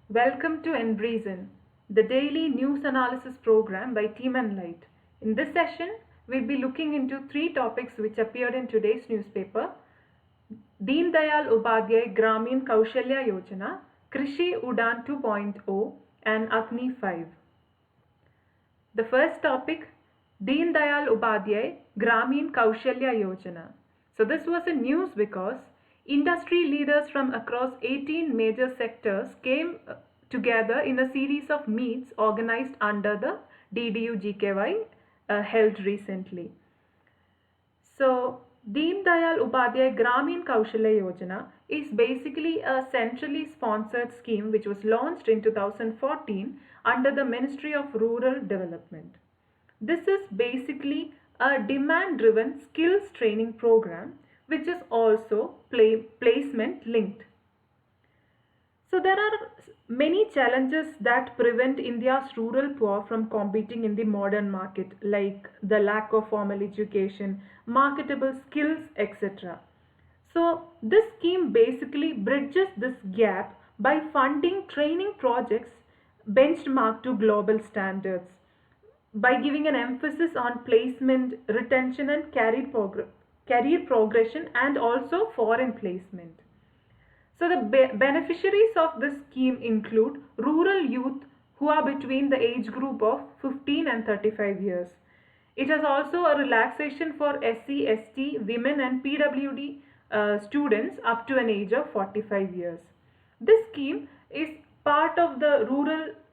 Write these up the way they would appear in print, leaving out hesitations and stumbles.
Welcome to ENbreeEN, the daily news analysis program by Team and Light. In this session, we'll be looking into three topics which appeared in today's newspaper: Deen Dayal Upadhyay Grameen Kaushalya Yojana, Krishi UDAN 2.0, and Agni 5. The first topic, Deen Dayal Upadhyay Grameen Kaushalya Yojana. So this was a news because industry leaders from across 18 major sectors came together in a series of meets organized under the DDU GKY held recently. So Deen Dayal Upadhyay Grameen Kaushalya Yojana is basically a centrally sponsored scheme which was launched in 2014 under the Ministry of Rural Development. This is basically a demand-driven skills training program which is also placement linked. So there are many challenges that prevent India's rural poor from competing in the modern market, like the lack of formal education, marketable skills, etc. So this scheme basically bridges this gap by funding training projects benchmarked to global standards, by giving an emphasis on placement, retention, and career progression, and also foreign placement. So the beneficiaries of this scheme include rural youth who are between the age group of 15 and 35 years. It has also a relaxation for SC, ST, women and PWD students up to an age of 45 years. This scheme is part of the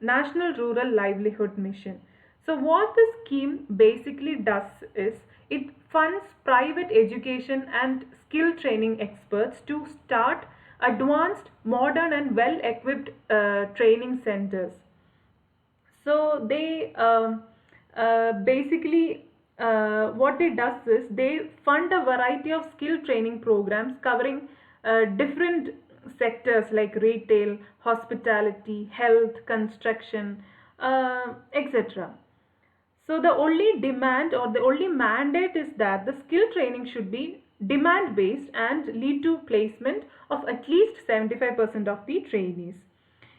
National Rural Livelihood Mission. So what this scheme basically does is it funds private education and skill training experts to start advanced, modern and well-equipped training centers. So they basically what they does is they fund a variety of skill training programs covering different sectors like retail, hospitality, health, construction, etc. So the only demand or the only mandate is that the skill training should be demand based and lead to placement of at least 75% of the trainees.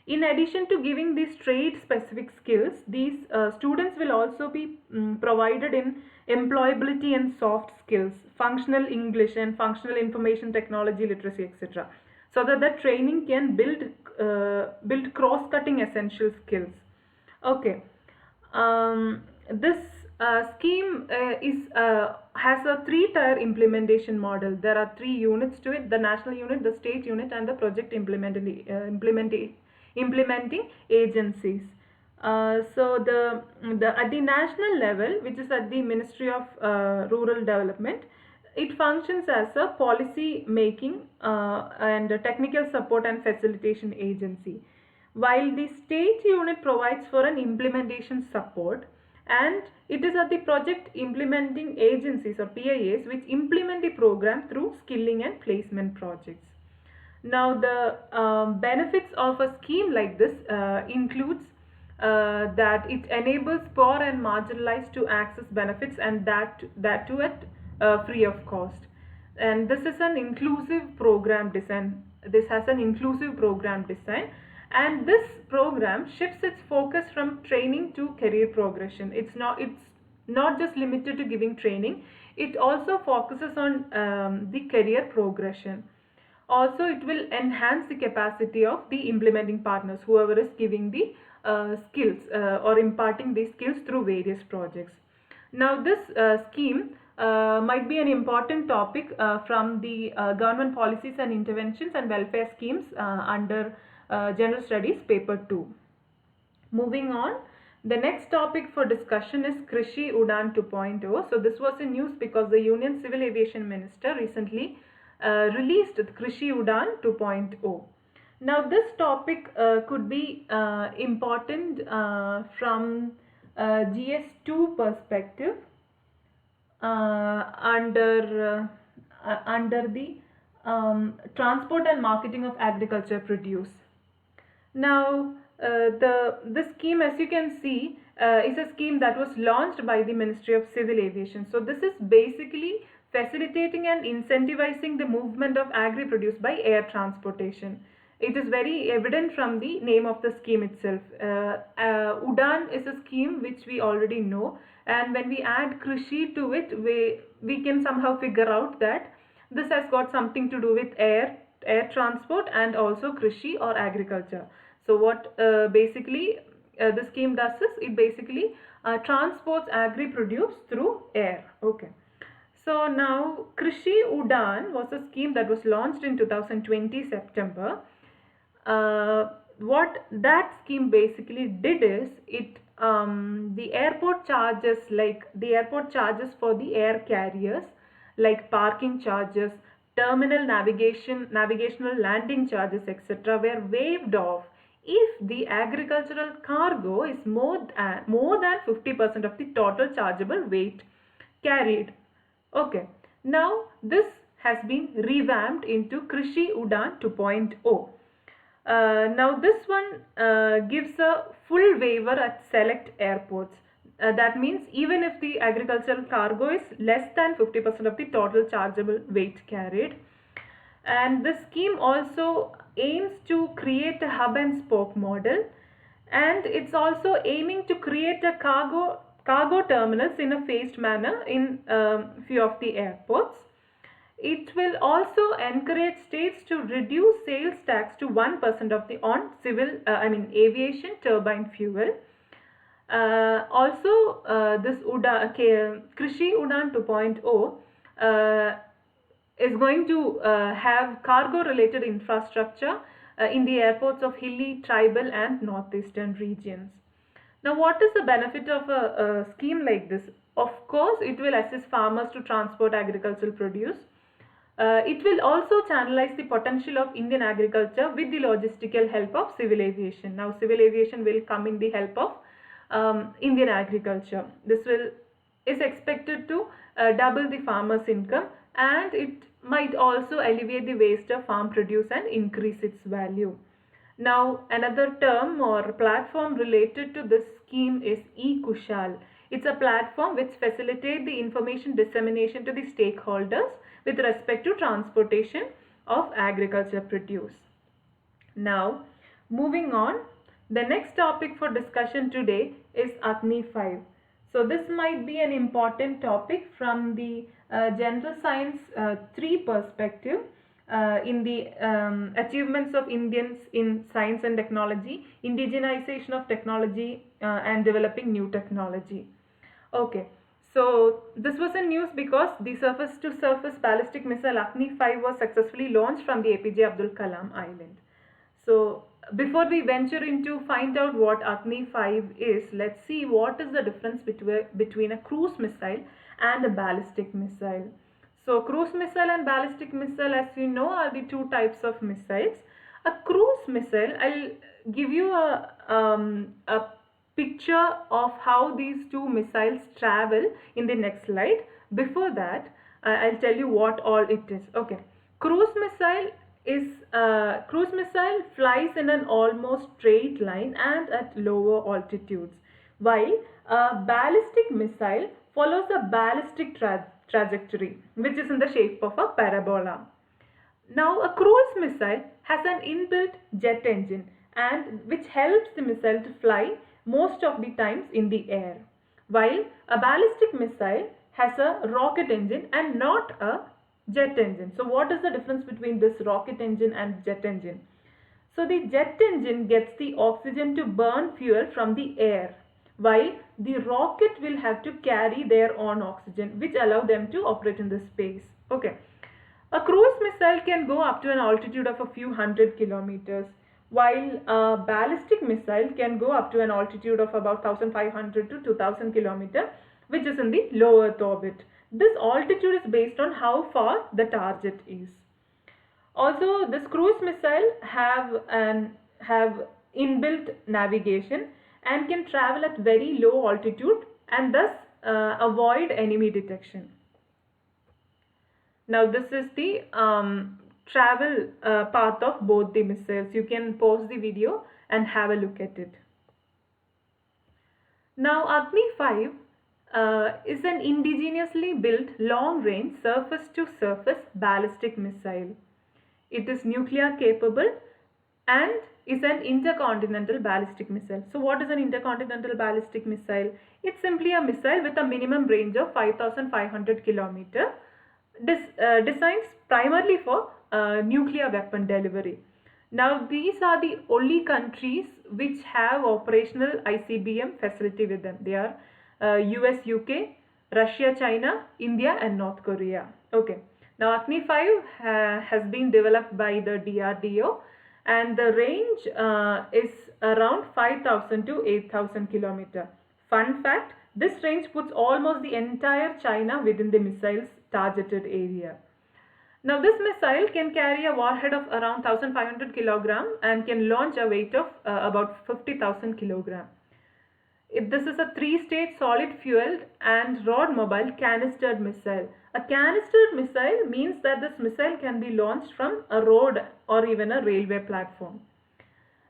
In addition to giving these trade specific skills, these students will also be provided in employability and soft skills, functional English and functional information technology literacy, etc. So that the training can build cross-cutting essential skills. Okay. This scheme has a three-tier implementation model. There are three units to it: the national unit, the state unit, and the project implementing agencies. So at the national level, which is at the Ministry of Rural Development, it functions as a policy making and a technical support and facilitation agency, while the state unit provides for an implementation support, and it is at the project implementing agencies or PIAs which implement the program through skilling and placement projects. Now the benefits of a scheme like this includes that it enables poor and marginalized to access benefits, and that too at free of cost. And this is an inclusive program design. This has an inclusive program design, and this program shifts its focus from training to career progression. It's not just limited to giving training. It also focuses on the career progression. Also, it will enhance the capacity of the implementing partners, whoever is giving the skills or imparting these skills through various projects. Now this scheme might be an important topic from the government policies and interventions and welfare schemes under General Studies paper 2. Moving on, the next topic for discussion is Krishi UDAN 2.0. So this was in news because the Union Civil Aviation Minister recently released Krishi UDAN 2.0. Now this topic could be important from GS2 perspective under the transport and marketing of agriculture produce. Now the scheme, as you can see, is a scheme that was launched by the Ministry of Civil Aviation. So this is basically facilitating and incentivizing the movement of agri produce by air transportation. It is very evident from the name of the scheme itself. UDAN is a scheme which we already know, and when we add Krishi to it, we can somehow figure out that this has got something to do with air transport and also Krishi or agriculture. So what basically the scheme does is it basically transports agri produce through air. Okay. So now Krishi UDAN was a scheme that was launched in 2020 September. What that scheme basically did is the airport charges, like the airport charges for the air carriers, like parking charges, terminal navigational landing charges, etc., were waived off if the agricultural cargo is more than 50% of the total chargeable weight carried. Okay, now this has been revamped into Krishi UDAN 2.0. Now this one gives a full waiver at select airports. That means even if the agricultural cargo is less than 50% of the total chargeable weight carried. And the scheme also aims to create a hub and spoke model, and it's also aiming to create a cargo terminals in a phased manner in few of the airports. It will also encourage states to reduce sales tax to 1% of the on aviation turbine fuel. This Krishi UDAN 2.0 is going to have cargo related infrastructure in the airports of hilly, tribal and northeastern regions. Now, what is the benefit of a scheme like this? Of course, it will assist farmers to transport agricultural produce. It will also channelize the potential of Indian agriculture with the logistical help of civil aviation. Now, civil aviation will come in the help of Indian agriculture. This is expected to double the farmers' income, and it might also alleviate the waste of farm produce and increase its value. Now, another term or platform related to this scheme is eKushal. It's a platform which facilitates the information dissemination to the stakeholders with respect to transportation of agriculture produce. Now, moving on, the next topic for discussion today is Agni 5. So this might be an important topic from the general science 3 perspective in the achievements of Indians in science and technology, indigenization of technology and developing new technology. Okay, so this was a news because the surface-to-surface ballistic missile Agni 5 was successfully launched from the APJ Abdul Kalam Island. So before we venture into find out what Agni 5 is, let's see what is the difference between a cruise missile and a ballistic missile. So cruise missile and ballistic missile, as you know, are the two types of missiles. A cruise missile, I'll give you a picture of how these two missiles travel in the next slide. Before that, I'll tell you what all it is. Okay, cruise missile flies in an almost straight line and at lower altitudes, while a ballistic missile follows a ballistic trajectory, which is in the shape of a parabola. Now, a cruise missile has an inbuilt jet engine, and which helps the missile to fly most of the times in the air, while a ballistic missile has a rocket engine and not a jet engine. So what is the difference between this rocket engine and jet engine? So the jet engine gets the oxygen to burn fuel from the air, while the rocket will have to carry their own oxygen, which allow them to operate in the space. Okay, a cruise missile can go up to an altitude of a few hundred kilometers, while a ballistic missile can go up to an altitude of about 1500 to 2000 kilometers, which is in the low Earth orbit. This altitude is based on how far the target is. Also, this cruise missile have inbuilt navigation and can travel at very low altitude and thus avoid enemy detection. Now, this is the travel path of both the missiles. You can pause the video and have a look at it. Now, Agni 5 is an indigenously built long-range surface-to-surface ballistic missile. It is nuclear capable and is an intercontinental ballistic missile. So what is an intercontinental ballistic missile? It's simply a missile with a minimum range of 5,500 km, designed primarily for nuclear weapon delivery. Now these are the only countries which have operational ICBM facility with them. They are US, UK, Russia, China, India and North Korea. Okay. Now Agni 5 has been developed by the DRDO, and the range is around 5,000 to 8,000 km. Fun fact, this range puts almost the entire China within the missile's targeted area. Now this missile can carry a warhead of around 1,500 kg and can launch a weight of about 50,000 kg. This is a 3-stage solid fueled and rod mobile canistered missile. A canistered missile means that this missile can be launched from a road or even a railway platform.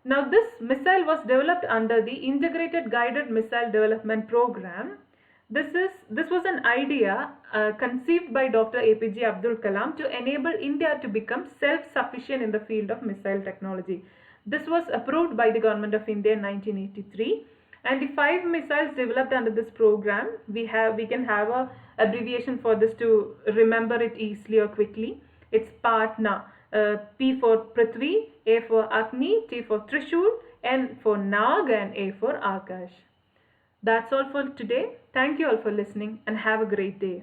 Now this missile was developed under the Integrated Guided Missile Development Program. This was an idea conceived by Dr. APJ Abdul Kalam to enable India to become self-sufficient in the field of missile technology. This was approved by the Government of India in 1983. And the 5 missiles developed under this program, we can have a abbreviation for this to remember it easily or quickly. It's PATNA. P for Prithvi, A for Agni, T for Trishul, N for Nag and A for Akash. That's all for today. Thank you all for listening and have a great day.